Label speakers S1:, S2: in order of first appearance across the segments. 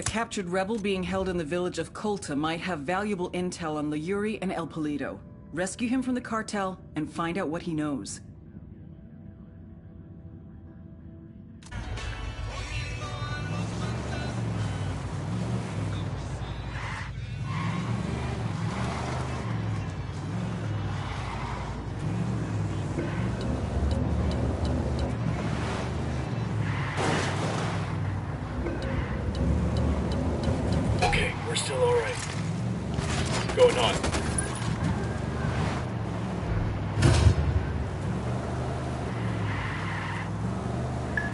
S1: captured rebel being held in the village of Colta might have valuable intel on Layuri and El Polito. Rescue him from the cartel and find out what he knows.
S2: Okay, we're still alright. What's going on?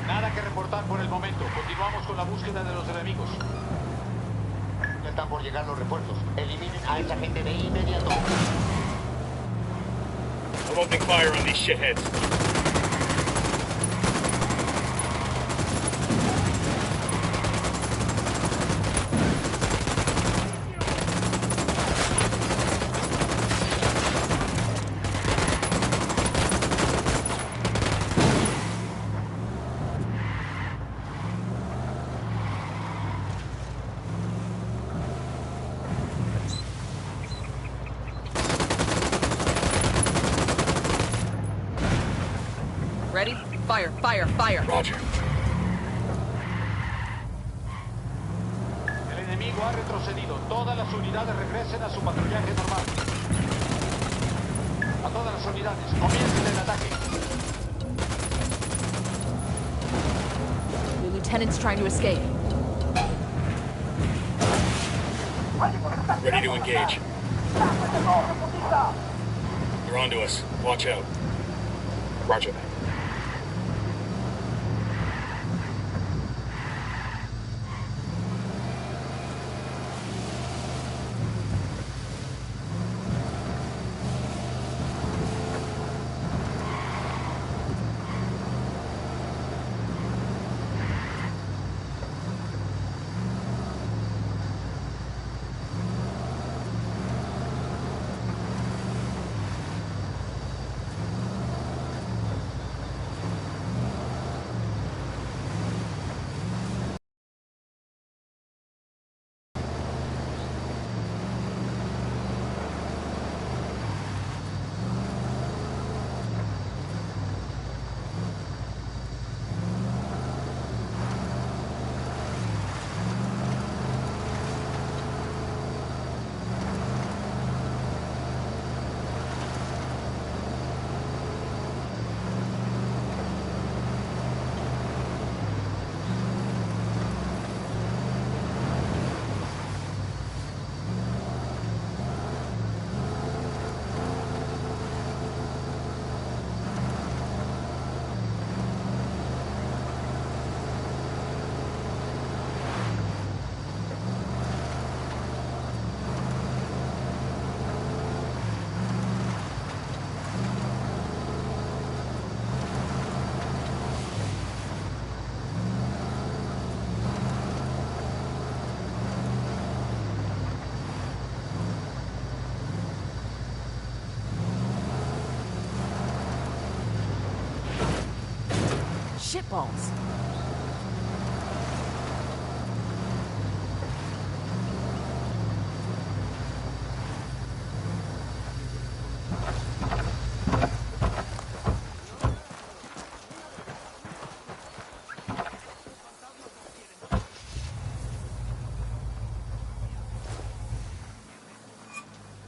S3: Nada que reportar por el momento. Continuamos con la búsqueda de los enemigos. Ya están por llegar los refuerzos. Eliminen a esa gente de inmediato.
S2: I'm opening fire on these shitheads.
S4: Ready? Fire, fire, fire.
S2: Roger.
S3: El enemigo ha retrocedido. Todas las unidades regresen a su patrullaje normal. A todas las unidades, comiencen el ataque.
S4: The lieutenant's trying to escape.
S2: Ready to engage. They're onto us. Watch out. Roger that.
S4: Shitballs.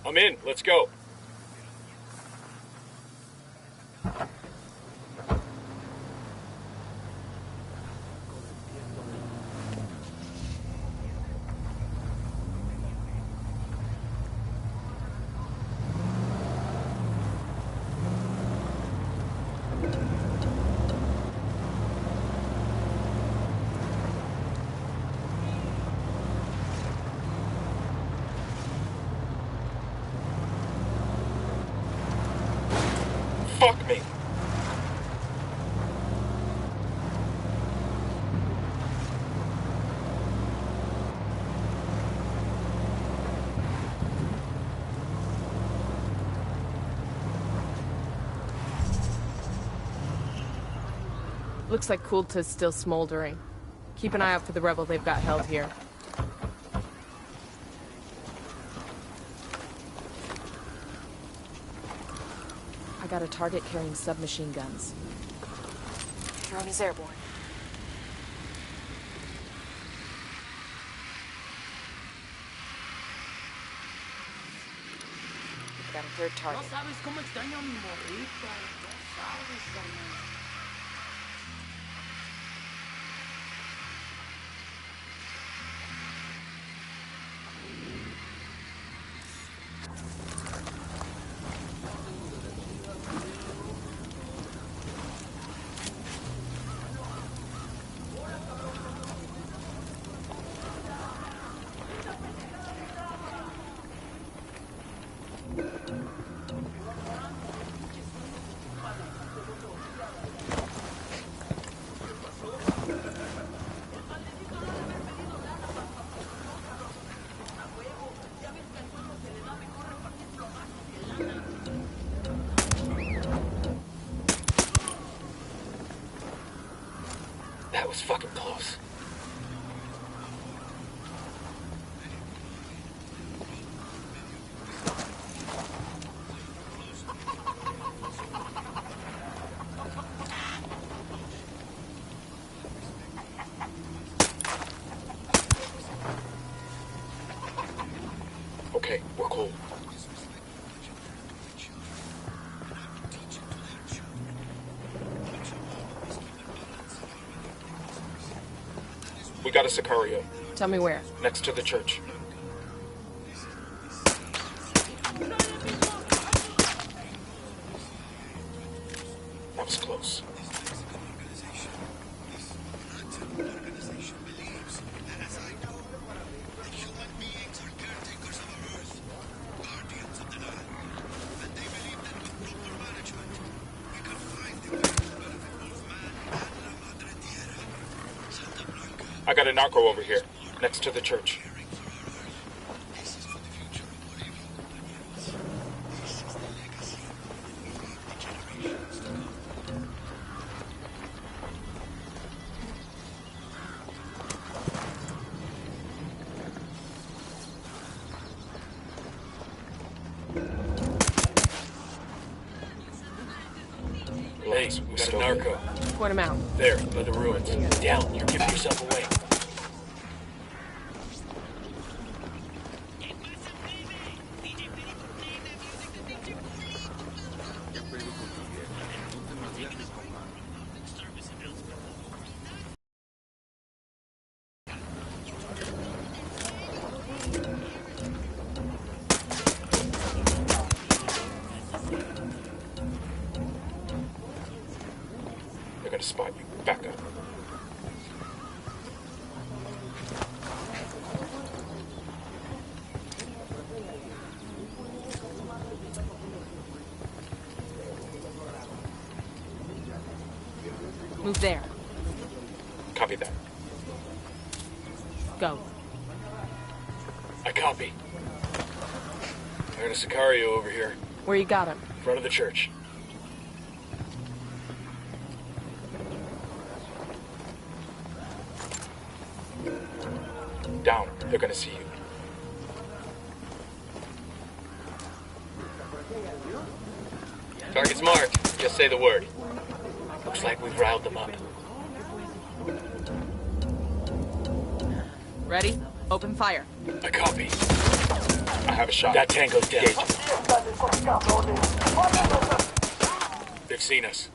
S2: I'm in. Let's go. Fuck me.
S4: Looks like Kulta's still smoldering. Keep an eye out for the rebel they've got held here. I got a target carrying submachine guns. Drone is airborne. Got a third target.
S5: No sabes cómo extraño a mi morrita. No sabes, carnal.
S2: That was fucking close. Okay, we're cool. We got a Sicario.
S4: Tell me where.
S2: Next to the church. That was close. I got a narco over here, next to the church. Hey, we got a narco.
S4: Point him out.
S2: There, by the ruins.
S3: Down, you're giving yourself away.
S2: They're gonna spot you. Back up.
S4: Move there.
S2: Copy that.
S4: Go.
S2: I copy. I got a Sicario over here,
S4: Where you got him?
S2: in front of the church. Down. They're gonna see you. Target's marked. Just say the word. Looks like we've riled them up.
S4: Ready? Open fire.
S2: I copy. I have a shot.
S3: That tango's down.
S2: They've seen us.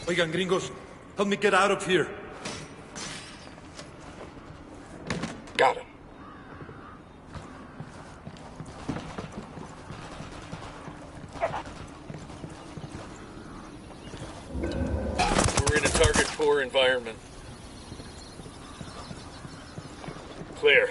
S6: Oigan, gringos, help me get out of here.
S2: Got him. We're in a target poor environment. Clear.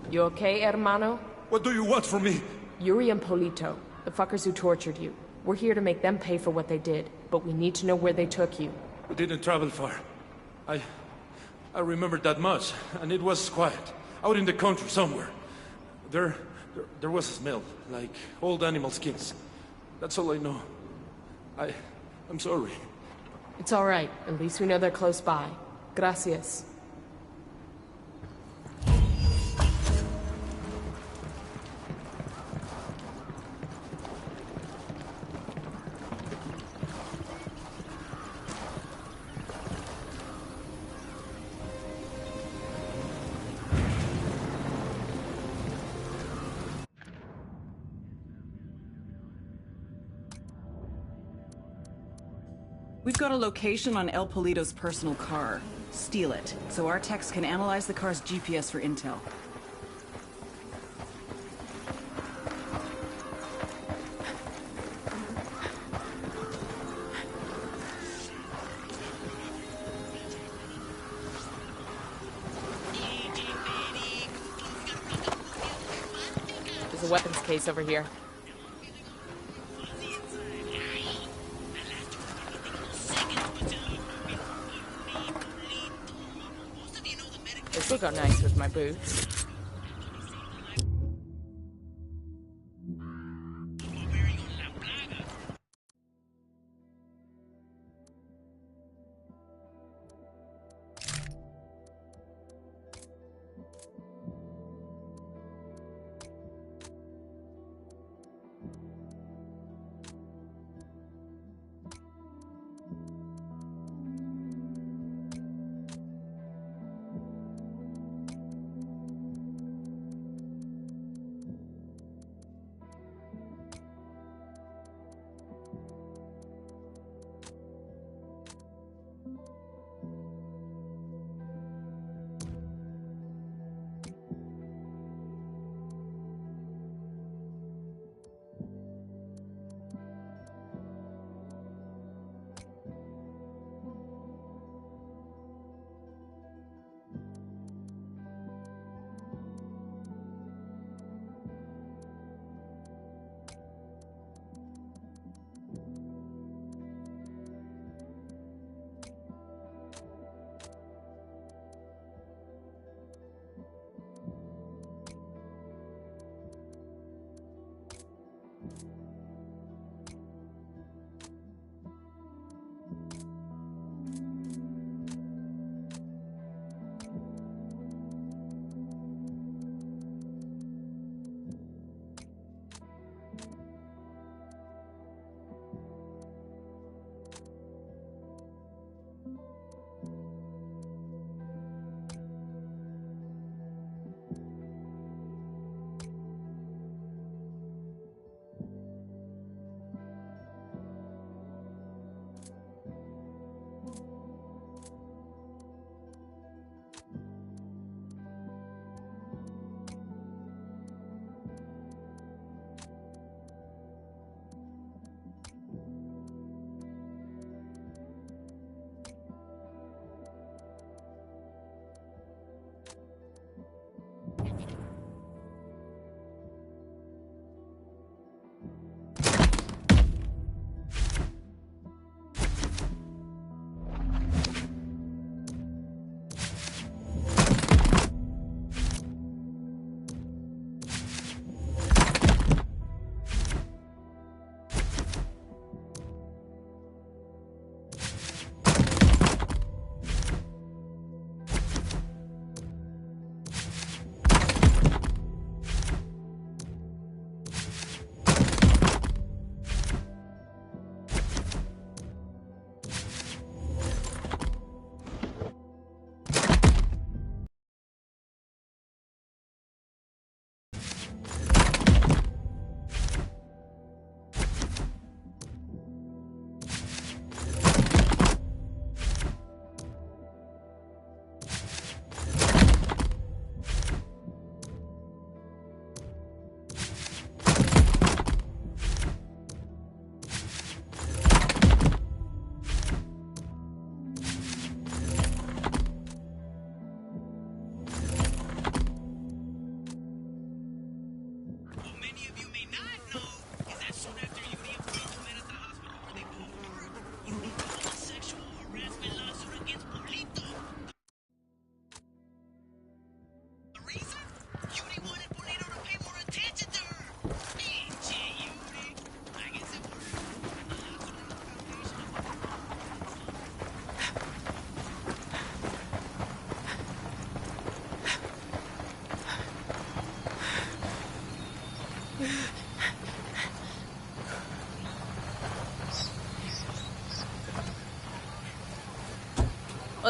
S4: You okay, hermano?
S6: What do you want from me?
S4: Yuri and Polito, the fuckers who tortured you. We're here to make them pay for what they did, but we need to know where they took you.
S6: We didn't travel far. I remember that much, and it was quiet. out in the country somewhere. There was a smell, like old animal skins. That's all I know. I'm sorry.
S4: It's all right. At least we know they're close by. Gracias.
S1: We've got a location on El Polito's personal car. Steal it, so our techs can analyze the car's GPS for intel.
S4: There's a weapons case over here. This will go nice with my boots.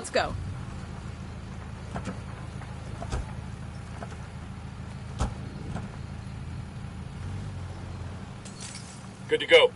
S4: Let's go.
S2: Good to go.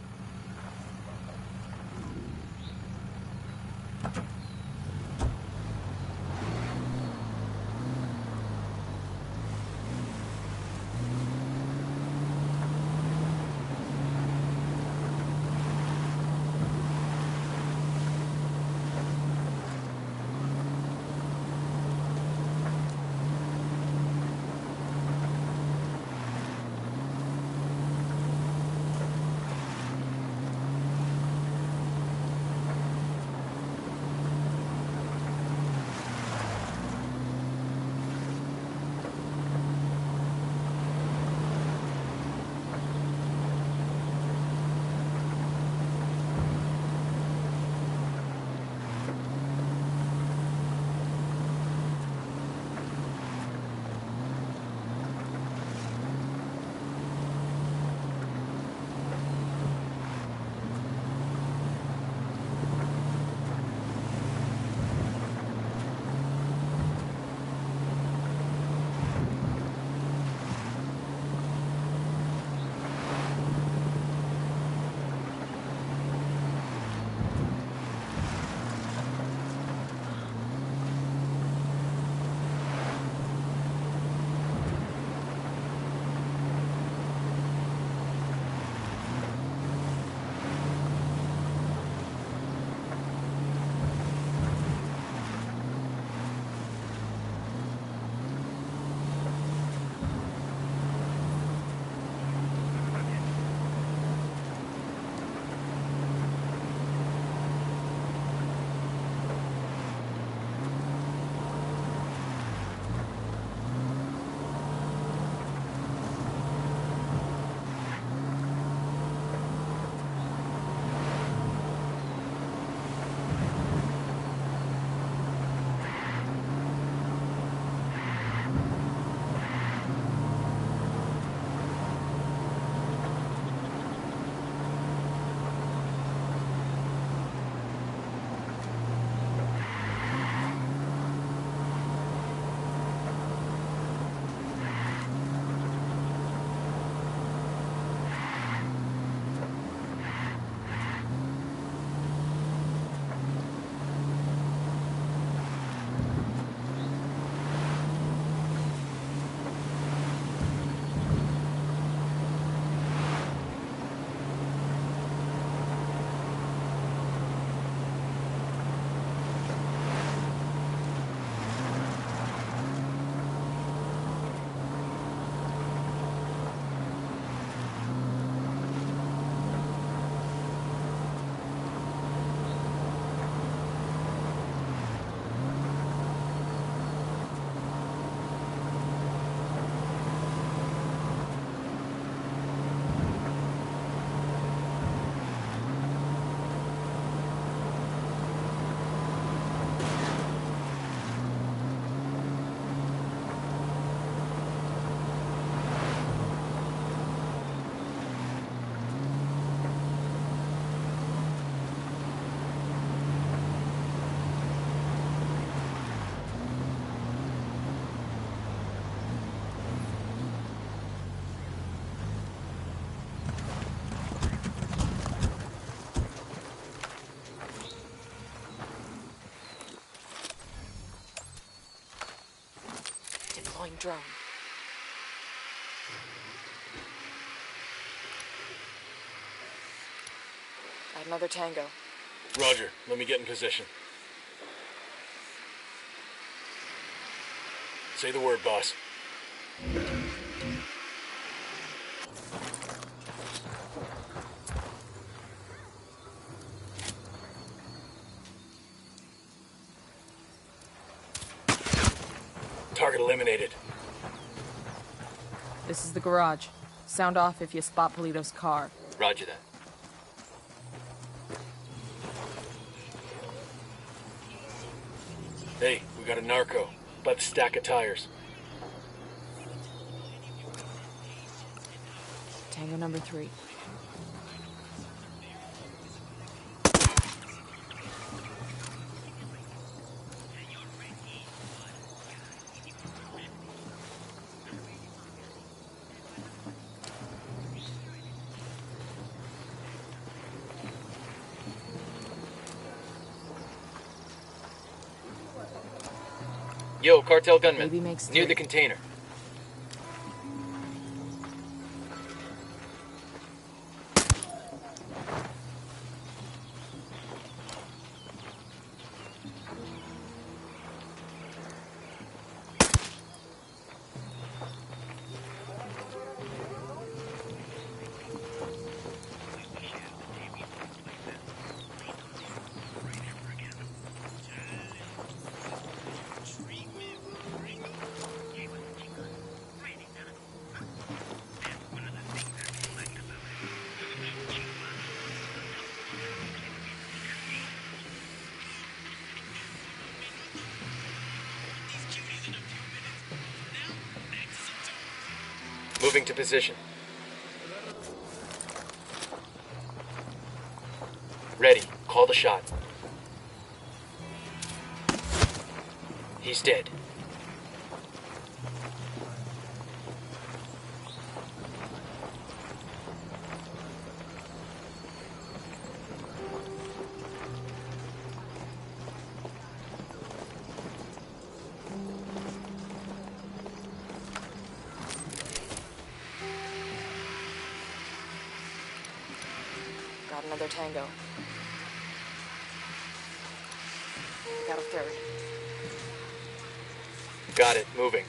S4: Drone. Got another tango.
S2: Roger. Let me get in position. Say the word, boss. Target eliminated.
S4: This is the garage. Sound off if you spot Polito's car.
S2: Roger that. Hey, we got a narco. By the stack of tires.
S4: Tango number 3.
S2: Yo, cartel gunman.
S4: Baby makes
S2: Near
S4: three.
S2: the container. Moving to position. Ready. Call the shot. He's dead.
S4: Got another tango. Got a third.
S2: Got it. Moving.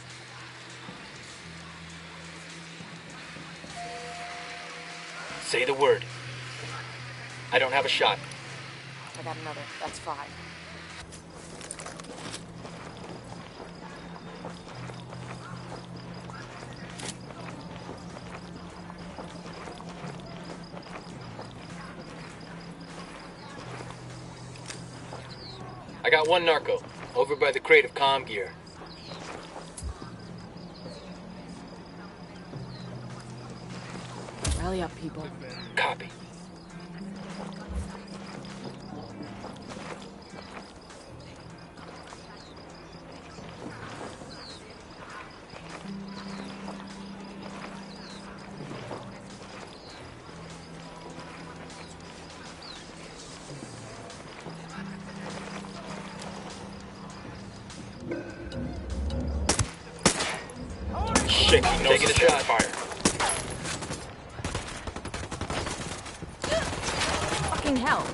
S2: Say the word. I don't have a shot.
S4: I got another. That's 5.
S2: I got one narco. Over by the crate of comm gear.
S4: Rally up, people.
S2: Copy. Shit, taking a shot. Fire.
S4: Fucking hell.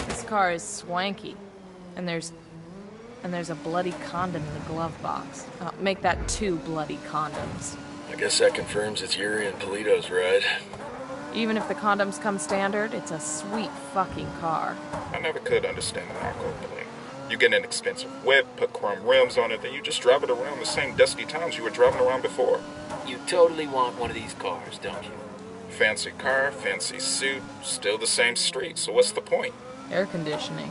S4: This car is swanky. And there's a bloody condom in the glove box. Make that 2 bloody condoms.
S2: I guess that confirms it's Yuri and Polito's ride.
S4: Even if the condoms come standard, it's a sweet fucking car.
S7: I never could understand the narco thing. You get an expensive whip, put chrome rims on it, then you just drive it around the same dusty towns you were driving around before.
S2: You totally want one of these cars, don't you?
S7: Fancy car, fancy suit, still the same street, so what's the point?
S4: Air conditioning.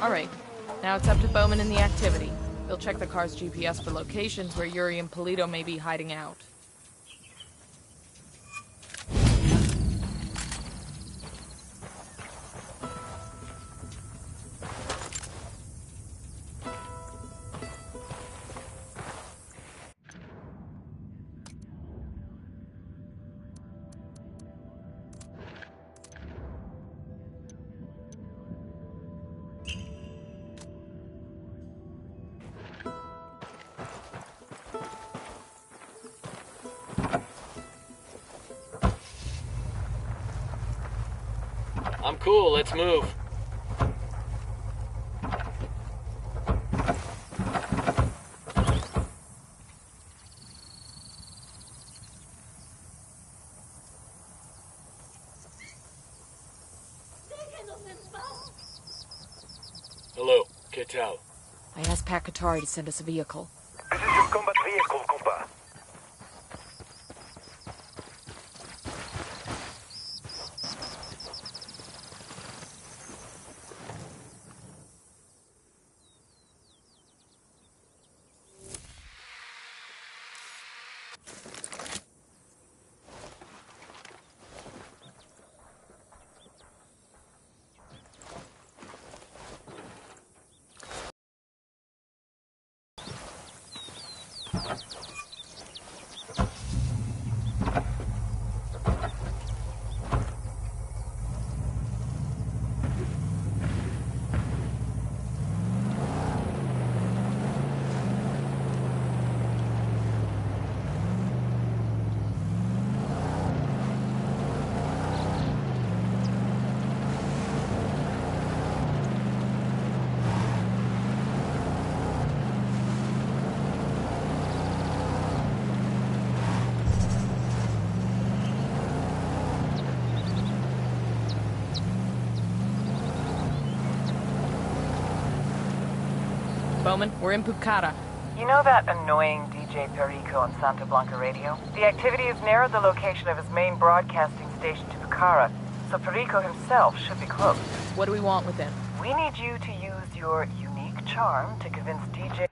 S4: Alright, now it's up to Bowman and the activity. They'll check the car's GPS for locations where Yuri and Polito may be hiding out.
S2: I'm cool, let's move. Hello, ¿qué tal?
S4: I asked Pat Katari to send us a vehicle.
S8: This is your combat vehicle, compa.
S4: Bowman, we're in Pucara.
S9: You know that annoying DJ Perico on Santa Blanca radio? The activity has narrowed the location of his main broadcasting station to Pucara, so Perico himself should be close.
S4: What do we want with him?
S9: We need you to use your unique charm to convince DJ...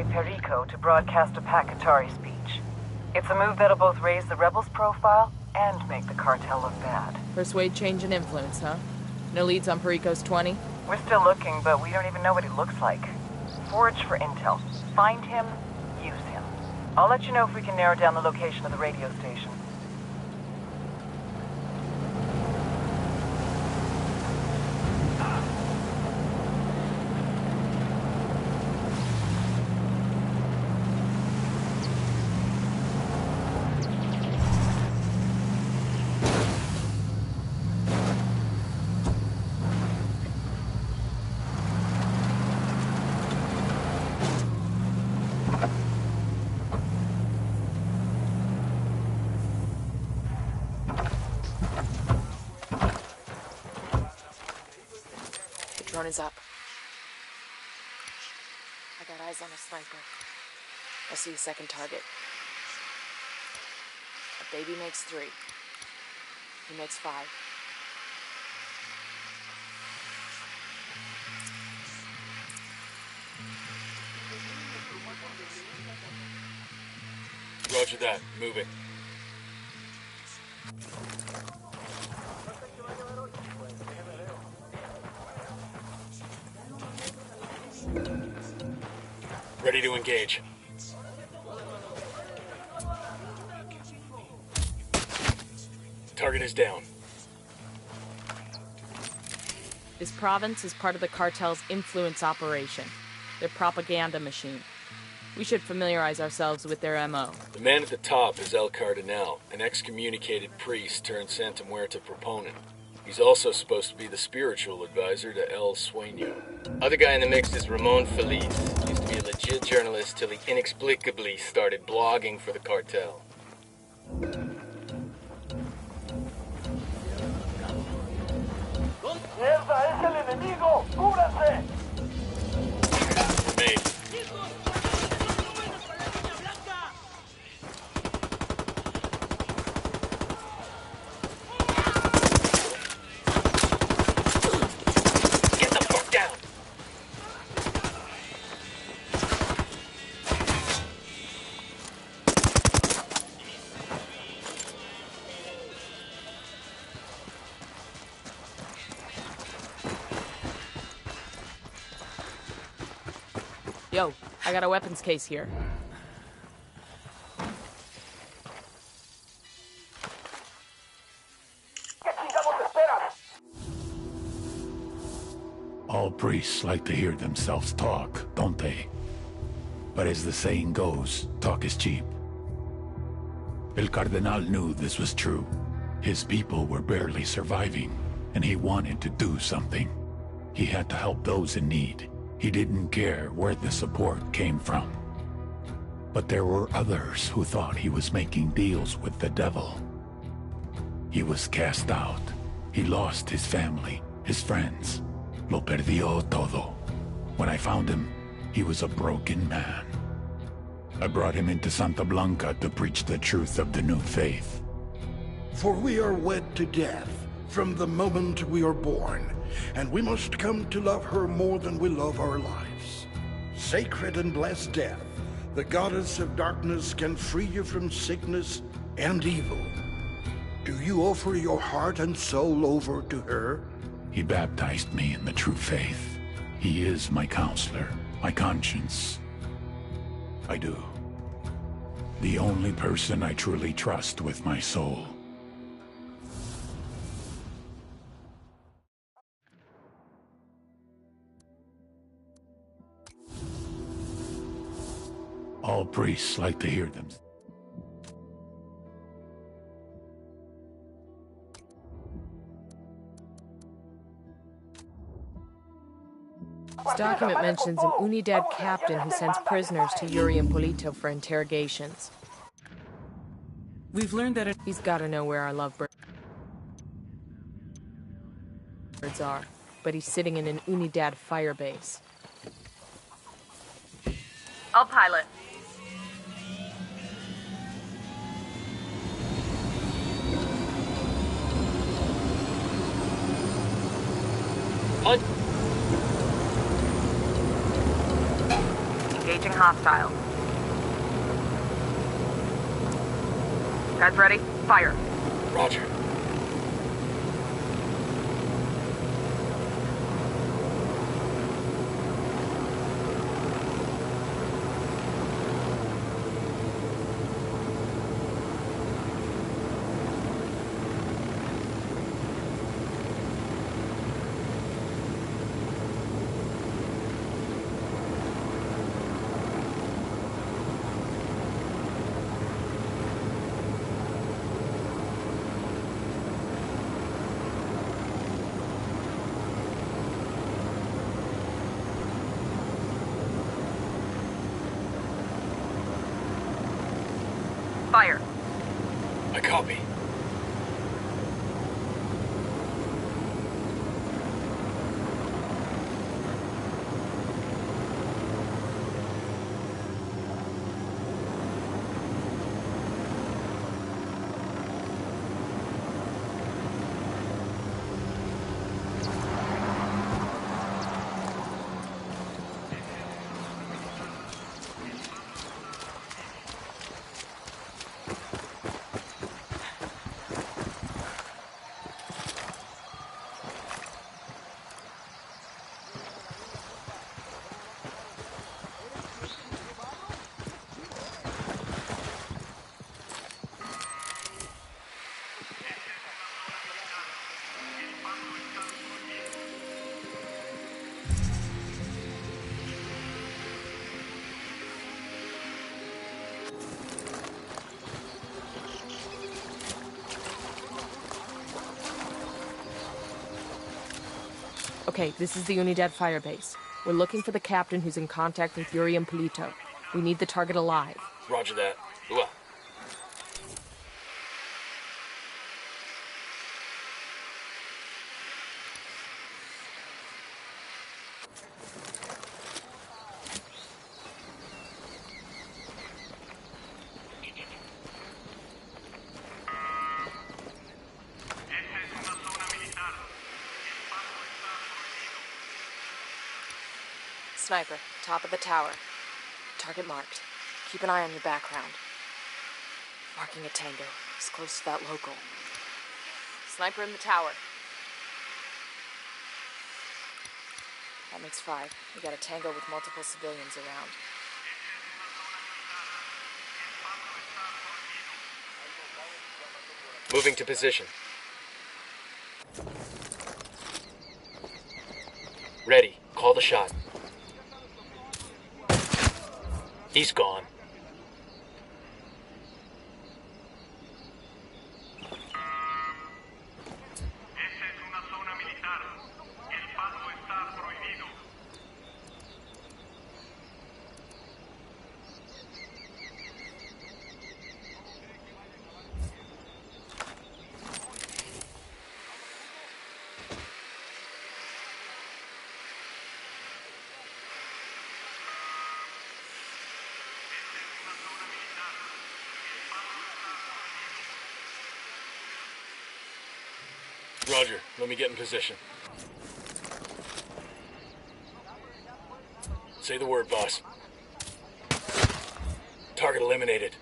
S9: Perico to broadcast a Pacatari speech. It's a move that'll both raise the rebels' profile and make the cartel look bad.
S4: Persuade change and influence, huh? No leads on Perico's 20?
S9: We're still looking, but we don't even know what he looks like. Forage for intel. Find him, use him. I'll let you know if we can narrow down the location of the radio station.
S4: Drone is up. I got eyes on a sniper. I see a second target. A baby makes 3. He makes 5.
S2: Roger that. Moving. Ready to engage. Target is down.
S4: This province is part of the cartel's influence operation, their propaganda machine. We should familiarize ourselves with their MO.
S2: The man at the top is El Cardinal, an excommunicated priest turned Santa Muerta proponent. He's also supposed to be the spiritual advisor to El Sueño.
S10: Other guy in the mix is Ramon Feliz. Used to be a legit journalist till he inexplicably started blogging for the cartel.
S2: Remain.
S4: Yo, I got a weapons case here.
S11: All priests like to hear themselves talk, don't they? But as the saying goes, talk is cheap. El Cardinal knew this was true. His people were barely surviving, and he wanted to do something. He had to help those in need. He didn't care where the support came from. But there were others who thought he was making deals with the devil. He was cast out. He lost his family, his friends. Lo perdió todo. When I found him, he was a broken man. I brought him into Santa Blanca to preach the truth of the new faith.
S12: For we are wed to death from the moment we are born, and we must come to love her more than we love our lives. Sacred and blessed death, the goddess of darkness can free you from sickness and evil. Do you offer your heart and soul over to her?
S11: He baptized me in the true faith. He is my counselor, my conscience. I do. The only person I truly trust with my soul. All priests like to hear them.
S4: This document mentions an Unidad captain who sends prisoners to Yuri and Polito for interrogations.
S1: We've learned that
S4: he's got to know where our lovebirds are, but he's sitting in an Unidad firebase.
S9: I'll pilot. Engaging hostiles. Guys ready? Fire.
S2: Roger.
S9: Fire.
S2: I copy.
S4: Okay, this is the Unidad firebase. We're looking for the captain who's in contact with Yuri and Polito. We need the target alive.
S2: Roger that. Ua.
S4: Sniper, top of the tower. Target marked. Keep an eye on your background. Marking a tango. It's close to that local. Sniper in the tower. That makes 5. We got a tango with multiple civilians around.
S10: Moving to position. Ready. Call the shot. He's gone.
S2: Roger. Let me get in position. Say the word, boss. Target eliminated.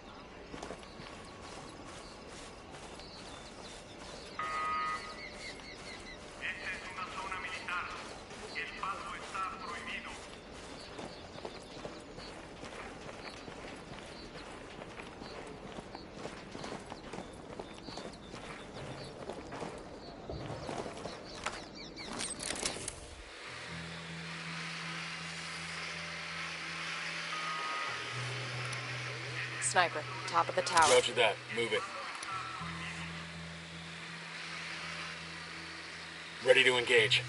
S4: Sniper, top of the tower.
S2: Roger that. Moving. Ready to engage.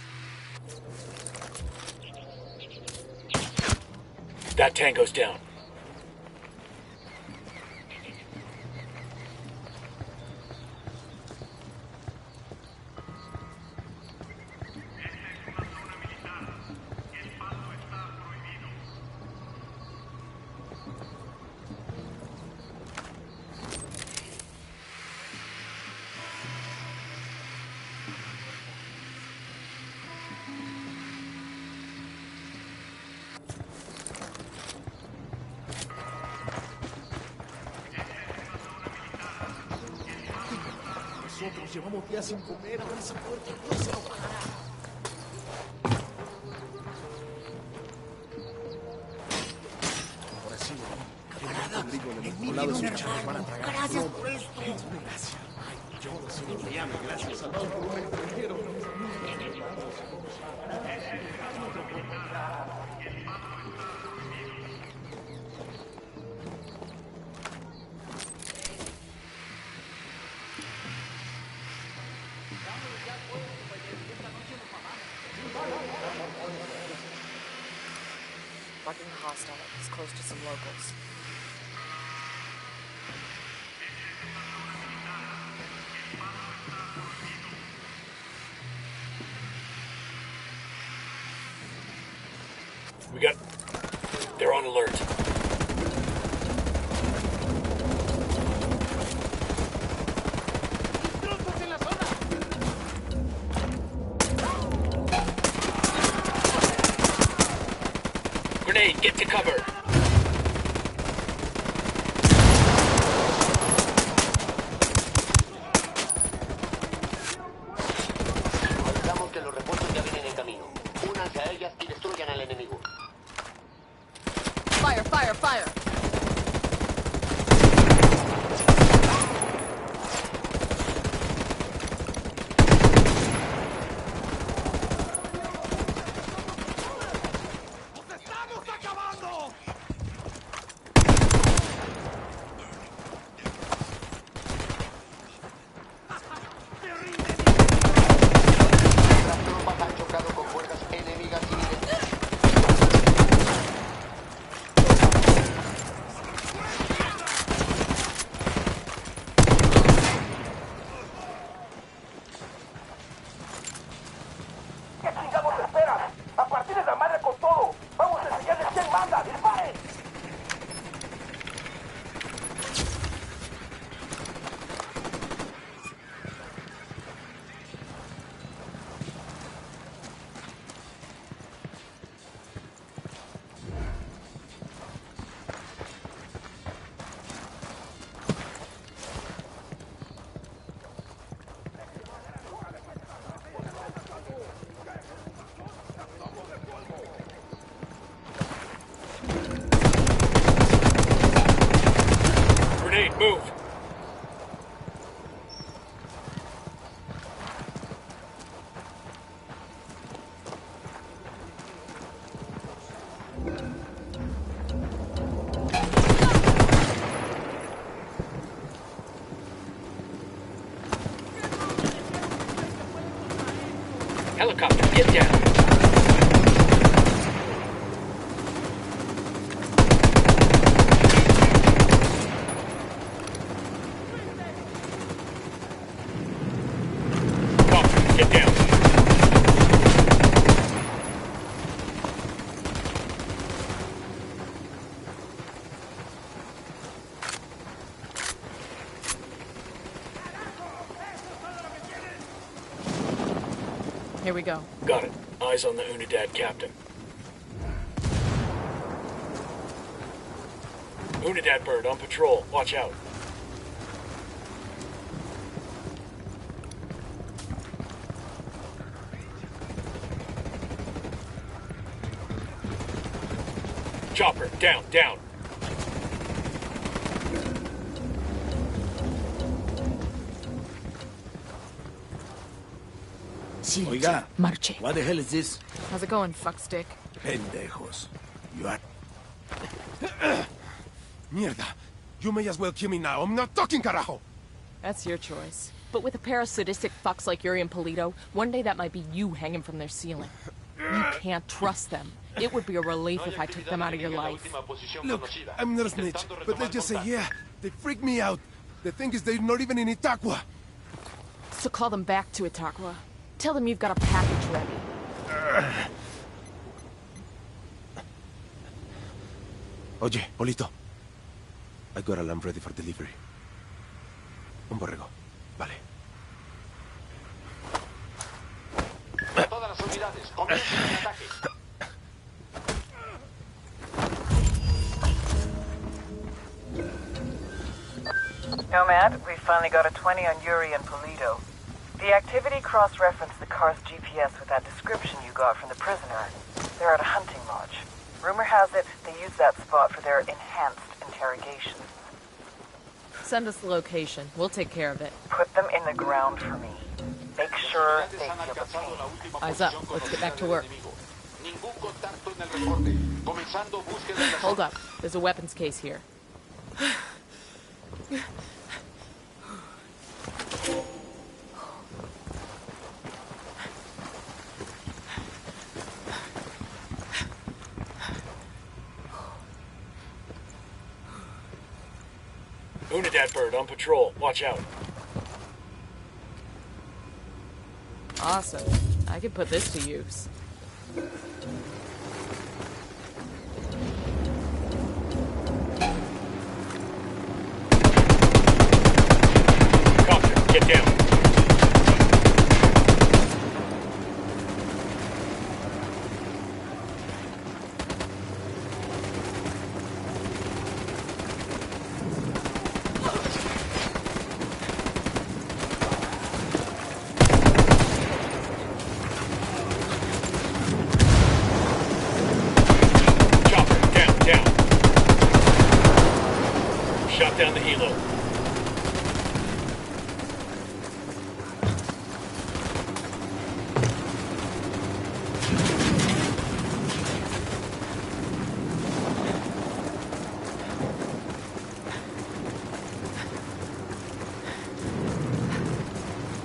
S2: That tango's down.
S13: nosotros. Llevamos días sin comer. Ahora esa puerta no se lo pagará. Ahora sí, gracias por esto. Gracias. Ay, yo solo le llamo gracias a Dios por un extranjero.
S4: Marking the hostile. It's close to some locals.
S2: We got... They're on alert. Grenade, get to cover.
S3: Avisamos que los refuerzos ya vienen en camino. Únanse a ellas y destruyan al enemigo.
S4: Fire, fire, fire!
S3: Las tropas han chocado con fuerzas enemigas civiles.
S8: ¿Qué chingados esperas? A partir de la madre con todo. Vamos a enseñarles quién manda. ¡Disparen!
S2: Grenade, move! Helicopter, get down! Copter, get down!
S4: Here we go.
S2: Got it. Eyes on the Unidad captain. Unidad bird on patrol. Watch out. Chopper, down, down.
S13: Oiga.
S4: Marche.
S13: What the hell is this?
S4: How's it going, fuckstick?
S13: Pendejos. You are... Mierda. You may as well kill me now. I'm not talking, carajo.
S4: That's your choice. But with a pair of sadistic fucks like Yuri and Polito, one day that might be you hanging from their ceiling. You can't trust them. It would be a relief if I took them out of your life.
S13: Look, I'm not a snitch, but let's just say, yeah, they freak me out. The thing is, they're not even in Itaqua.
S4: So call them back to Itaqua. Tell them you've got a package ready.
S13: Oye, Polito. I got a lamb ready for delivery. Un borrego. Vale.
S3: Todas las unidades, comiencen el ataque.
S9: Nomad, we finally got a 20 on Yuri and Polito. The activity cross-referenced the car's GPS with that description you got from the prisoner. They're at a hunting lodge. Rumor has it they use that spot for their enhanced interrogations.
S4: Send us the location. We'll take care of it.
S9: Put them in the ground for me. Make sure they feel the pain.
S4: Eyes up. Let's get back to work. Hold up. There's a weapons case here.
S2: Unidad bird on patrol. Watch out.
S4: Awesome. I could put this to use.
S2: Copter, get down. Shot down the helo.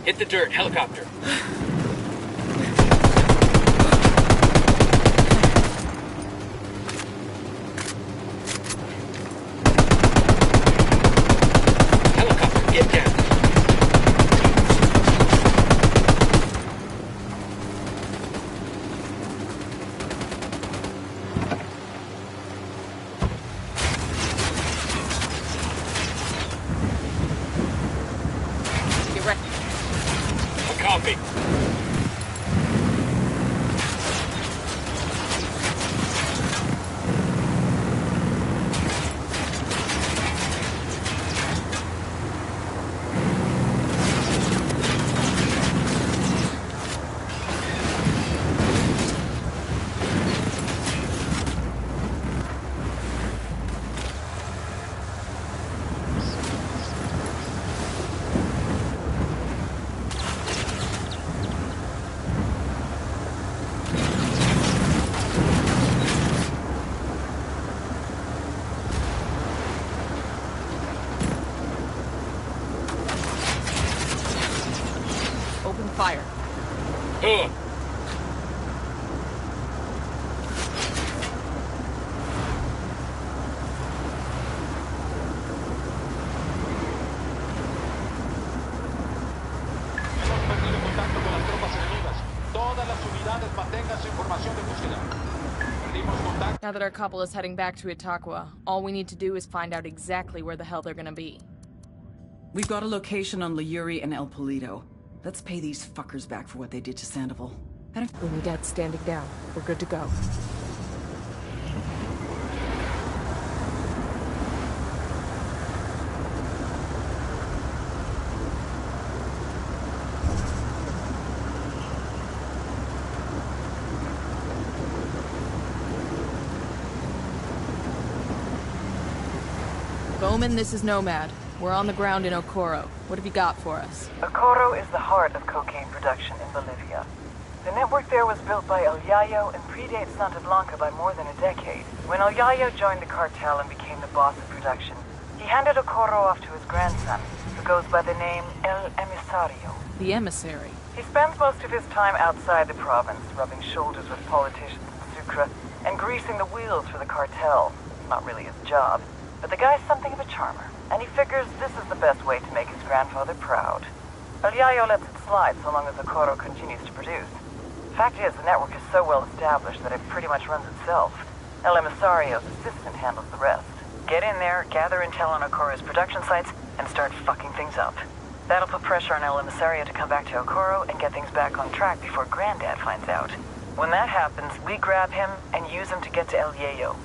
S2: Hit the dirt, helicopter. Copy.
S4: Fire. Now that our couple is heading back to Itaqua, all we need to do is find out exactly where the hell they're gonna be.
S1: We've got a location on Yuri and El Polito. Let's pay these fuckers back for what they did to Sandoval.
S4: Unidad standing down. We're good to go. Bowman, this is Nomad. We're on the ground in Okoro. What have you got for us?
S9: Okoro is the heart of cocaine production in Bolivia. The network there was built by El Yayo and predates Santa Blanca by more than a decade. When El Yayo joined the cartel and became the boss of production, he handed Okoro off to his grandson, who goes by the name El Emisario.
S4: The emissary?
S9: He spends most of his time outside the province, rubbing shoulders with politicians in Sucre and greasing the wheels for the cartel. Not really his job, but the guy's something of a charmer, and he figures this is the best way to make his grandfather proud. El Yayo lets it slide so long as Okoro continues to produce. Fact is, the network is so well established that it pretty much runs itself. El Emisario's assistant handles the rest. Get in there, gather intel on Okoro's production sites, and start fucking things up. That'll put pressure on El Emisario to come back to Okoro and get things back on track before Granddad finds out. When that happens, we grab him and use him to get to El Yayo.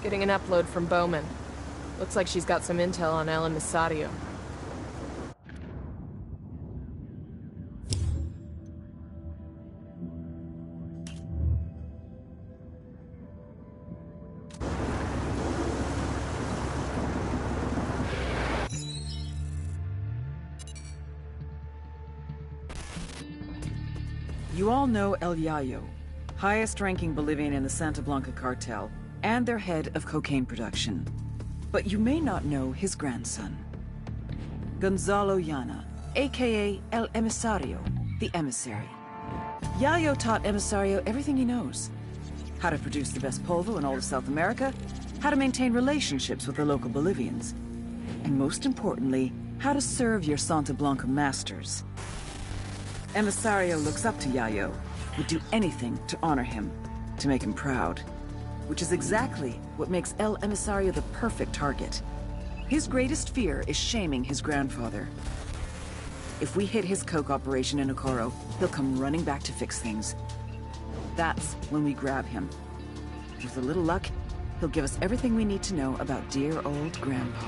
S4: Getting an upload from Bowman. Looks like she's got some intel on El Emisario.
S1: You all know El Yayo, highest-ranking Bolivian in the Santa Blanca cartel, and their head of cocaine production. But you may not know his grandson, Gonzalo Llana, aka El Emisario, the emissary. Yayo taught Emisario everything he knows. How to produce the best polvo in all of South America, how to maintain relationships with the local Bolivians, and most importantly, how to serve your Santa Blanca masters. Emisario looks up to Yayo, would do anything to honor him, to make him proud. Which is exactly what makes El Emisario the perfect target. His greatest fear is shaming his grandfather. If we hit his coke operation in Okoro, he'll come running back to fix things. That's when we grab him. With a little luck, he'll give us everything we need to know about dear old Grandpa.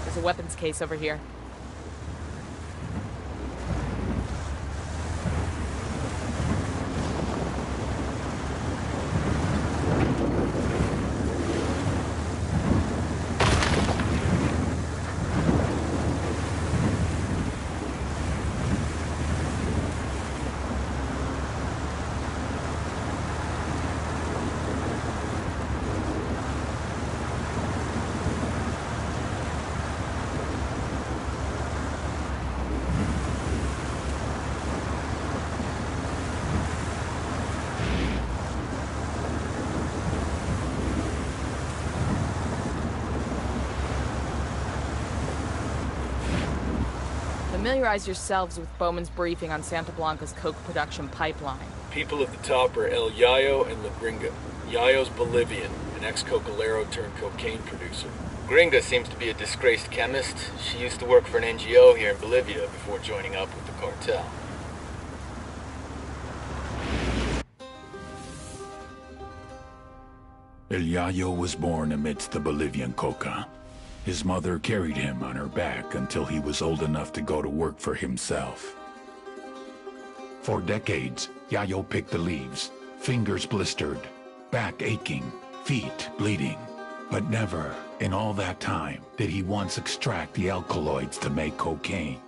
S4: There's a weapons case over here. Familiarize yourselves with Bowman's briefing on Santa Blanca's coke production pipeline.
S2: People at the top are El Yayo and La Gringa. Yayo's Bolivian, an ex-cocolero turned cocaine producer.
S10: Gringa seems to be a disgraced chemist. She used to work for an NGO here in Bolivia before joining up with the cartel.
S11: El Yayo was born amidst the Bolivian coca. His mother carried him on her back until he was old enough to go to work for himself. For decades, Yayo picked the leaves, fingers blistered, back aching, feet bleeding. But never, in all that time, did he once extract the alkaloids to make cocaine.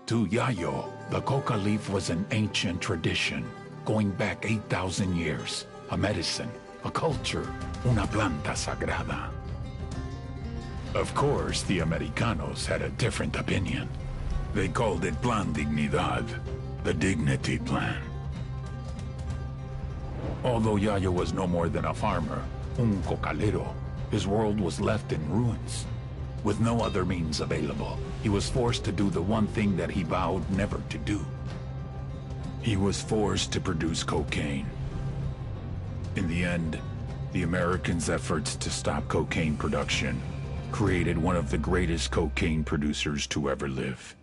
S11: To Yayo, the coca leaf was an ancient tradition, going back 8,000 years, a medicine, a culture, una planta sagrada. Of course, the Americanos had a different opinion. They called it Plan Dignidad, the Dignity Plan. Although Yayo was no more than a farmer, un cocalero, his world was left in ruins. With no other means available, he was forced to do the one thing that he vowed never to do. He was forced to produce cocaine. In the end, the Americans' efforts to stop cocaine production created one of the greatest cocaine producers to ever live.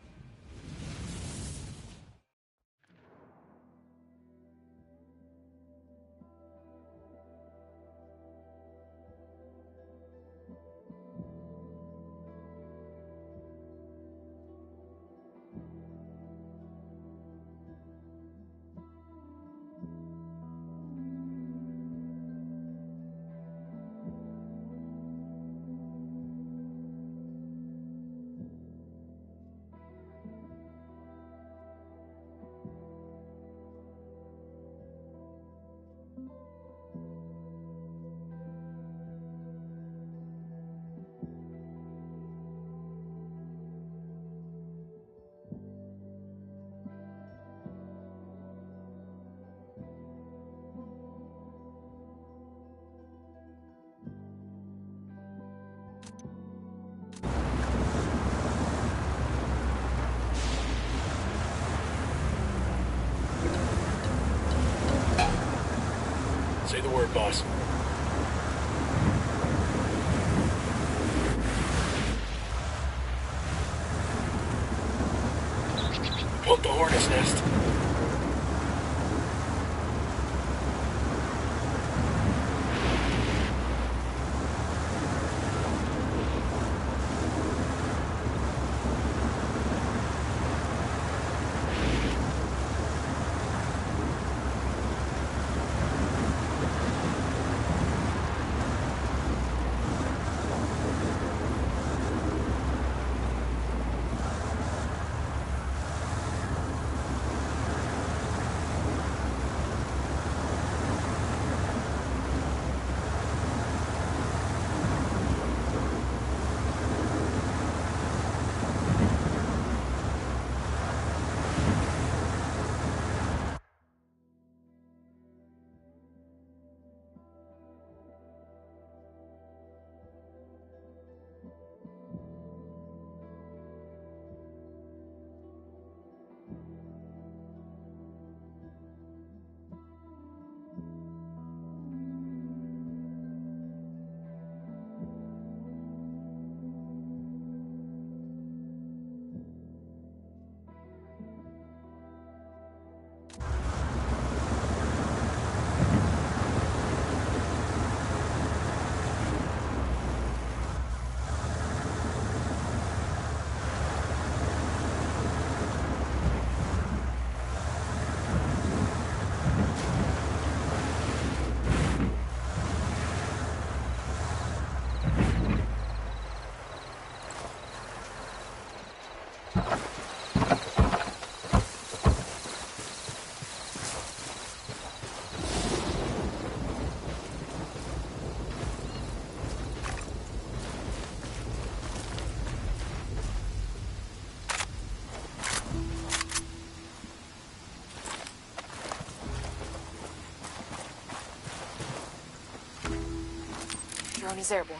S2: Say the word, boss. Poke the hornet's nest.
S4: Drone is airborne.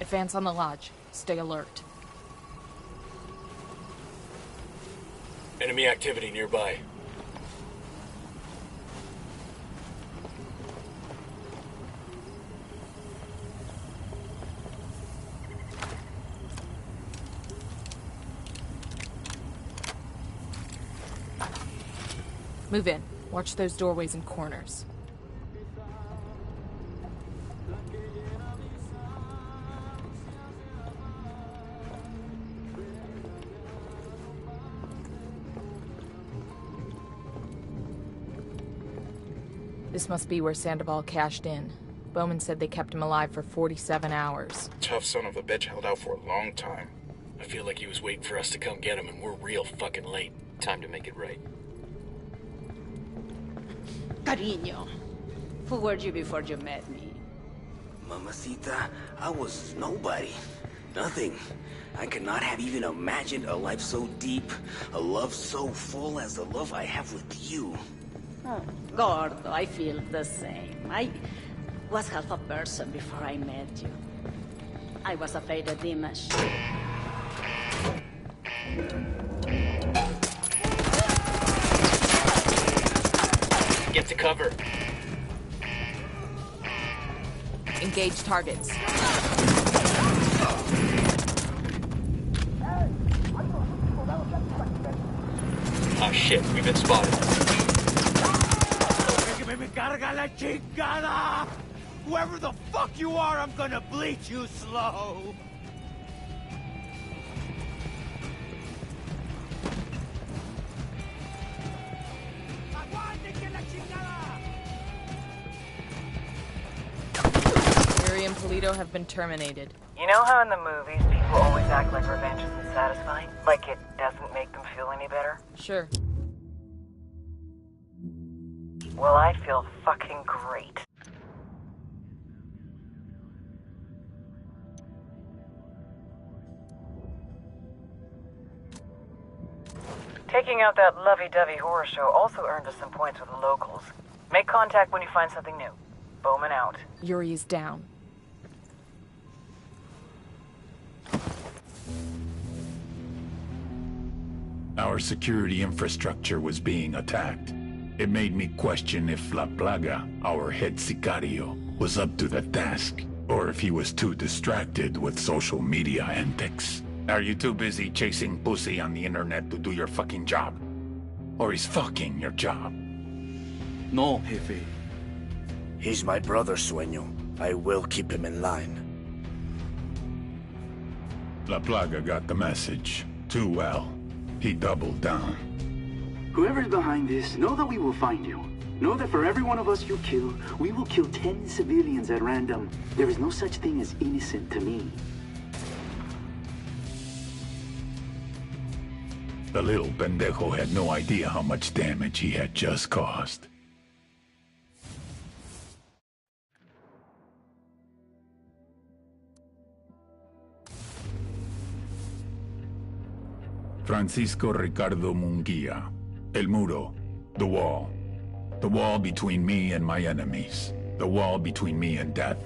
S4: Advance on the lodge. Stay alert.
S2: Enemy activity nearby.
S4: Move in. Watch those doorways and corners. This must be where Sandoval cashed in. Bowman said they kept him alive for 47 hours.
S7: Tough son of a bitch held out for a long time.
S2: I feel like he was waiting for us to come get him, and we're real fucking late. Time to make it right.
S5: Cariño, who were you before you met me?
S14: Mamacita, I was nobody. Nothing. I could not have even imagined a life so deep, a love so full as the love I have with you.
S5: Oh, Gordo, I feel the same. I was half a person before I met you. I was afraid of Dimash.
S10: Get to cover.
S4: Engage targets.
S2: Oh shit, we've been spotted.
S15: Whoever the fuck you are, I'm gonna bleach you slow!
S4: Yuri and Polito have been terminated.
S9: You know how in the movies people always act like revenge isn't satisfying? Like it doesn't make them feel any better?
S4: Sure.
S9: Well, I feel fucking great. Taking out that lovey-dovey horror show also earned us some points with the locals. Make contact when you find something new. Bowman out.
S4: Yuri is down.
S11: Our security infrastructure was being attacked. It made me question if La Plaga, our head sicario, was up to the task, or if he was too distracted with social media antics. Are you too busy chasing pussy on the internet to do your fucking job? Or is fucking your job?
S14: No, Jefe. He's my brother, Sueño. I will keep him in line.
S11: La Plaga got the message. Too well. He doubled down.
S16: Whoever's behind this, know that we will find you. Know that for every one of us you kill, we will kill 10 civilians at random. There is no such thing as innocent to me.
S11: The little pendejo had no idea how much damage he had just caused. Francisco Ricardo Munguia. El Muro. The wall. The wall between me and my enemies. The wall between me and death.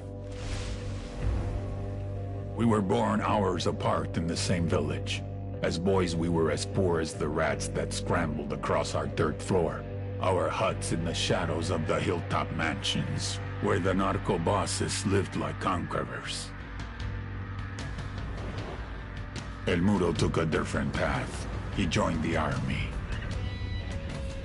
S11: We were born hours apart in the same village. As boys, we were as poor as the rats that scrambled across our dirt floor. Our huts in the shadows of the hilltop mansions, where the narco bosses lived like conquerors. El Muro took a different path. He joined the army.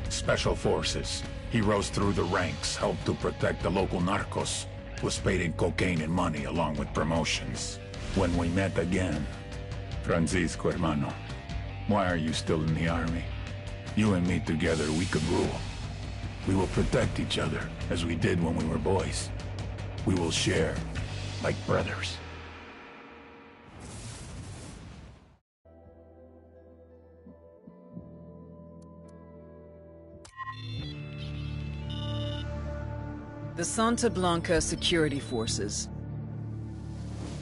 S11: Special forces. He rose through the ranks, helped to protect the local narcos, was paid in cocaine and money along with promotions. When we met again, Francisco, hermano, why are you still in the army? You and me together, we could rule. We will protect each other, as we did when we were boys. We will share, like brothers.
S1: The Santa Blanca Security Forces.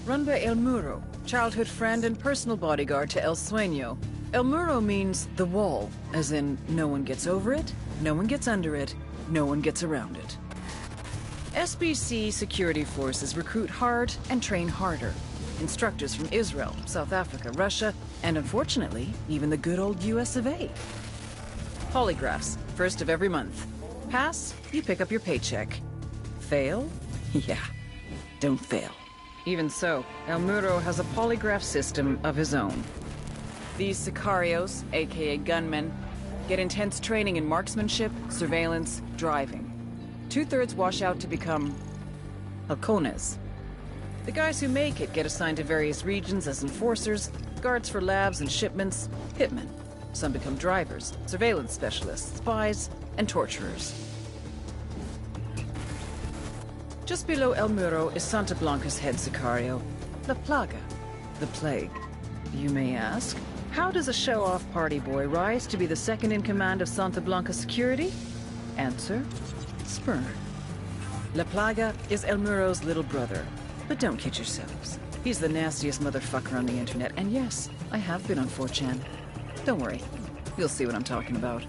S1: Run by El Muro, childhood friend and personal bodyguard to El Sueño. El Muro means the wall, as in no one gets over it, no one gets under it, no one gets around it. SBC security forces recruit hard and train harder. Instructors from Israel, South Africa, Russia, and unfortunately, even the good old US of A. Polygraphs, first of every month. Pass, you pick up your paycheck. Fail? Yeah, don't fail. Even so, El Muro has a polygraph system of his own. These sicarios, aka gunmen, get intense training in marksmanship, surveillance, driving. 2/3 wash out to become halcones. The guys who make it get assigned to various regions as enforcers, guards for labs and shipments, hitmen. Some become drivers, surveillance specialists, spies, and torturers. Just below El Muro is Santa Blanca's head sicario, La Plaga, the Plague. You may ask, how does a show-off party boy rise to be the second in command of Santa Blanca security? Answer, sperm. La Plaga is El Muro's little brother. But don't kid yourselves. He's the nastiest motherfucker on the internet, and yes, I have been on 4chan. Don't worry, you'll see what I'm talking about.